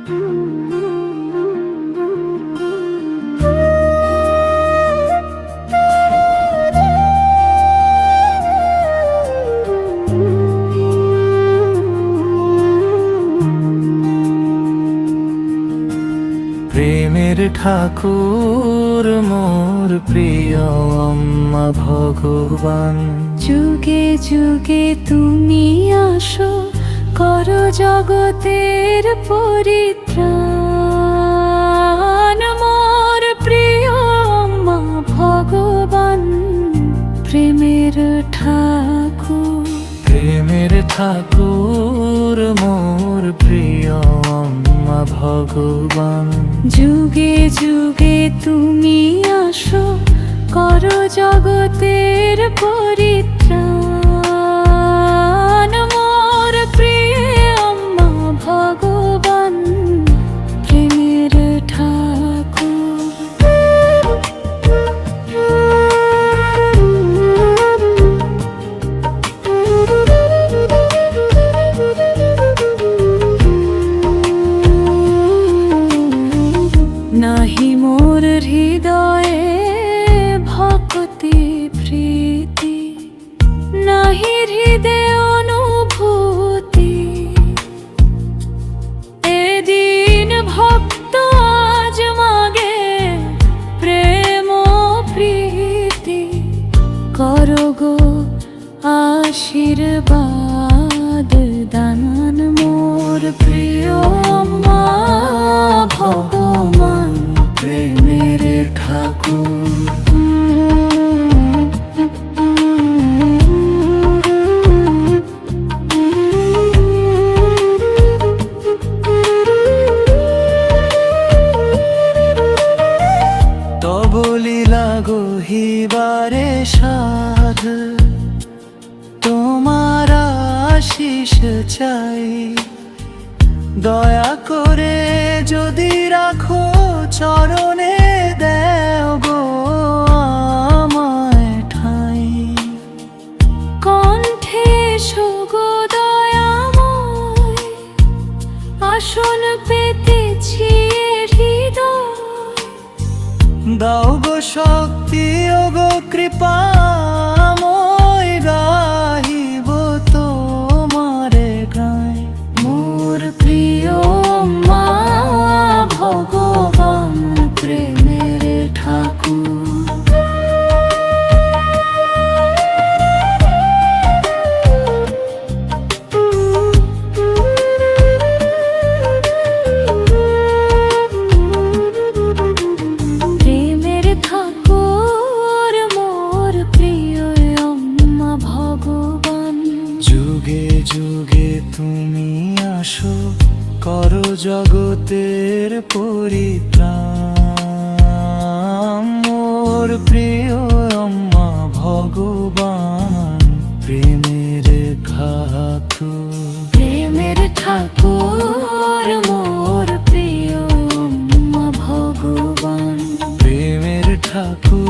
প্রেমের ঠাকুর মোর প্রিয় আম্মা ভগবান, যুগে যুগে তুমি আসো, করো জগতের পরিত্রাণ। মোর প্রিয় আম্মা ভগবান, প্রেমের ঠাকুর। প্রেমের ঠাকুর মোর প্রিয় আম্মা ভগবান, যুগে যুগে তুমি আসো, করো জগতের পরিত্রাণ। মোর প্রিয় আম্মা ভগবান, প্রেমের ঠাকুর। নাহি মোর হৃদয়ে ভক্তি প্রীতি, নাহি হৃদয় অনুভূতি। এদিন ভক্ত আজ মাগে প্রেম প্রীতি, করো গো আশীর্বাদ দান। মোর প্রিয় মা ভগবান, প্রেমের ঠাকুর। তব লীলা গহিবারে সাধ, তোমার আশিস চাই। দয়া করে যদি রাখো চরণে, দেও গো আমায় ঠাই। কণ্ঠে সুগো দয়াময়, আসন পেতেছি হৃদয়। দাও গো শক্তি ও গো কৃপাময়, গাহিব তোমারে গায়। মোর প্রিয় মা ভগবান, প্রেমের ঠাকুর। প্রেমের ঠাকুর মোর প্রিয় আম্মা ভগবান, যুগে যুগে তুমি আসো, করো জগতের পরিত্রাণ। মোর প্রিয় আম্মা ভগবান, প্রেমের ঠাকুর। প্রেমের ঠাকুর মোর প্রিয় আম্মা ভগবান, প্রেমের ঠাকুর।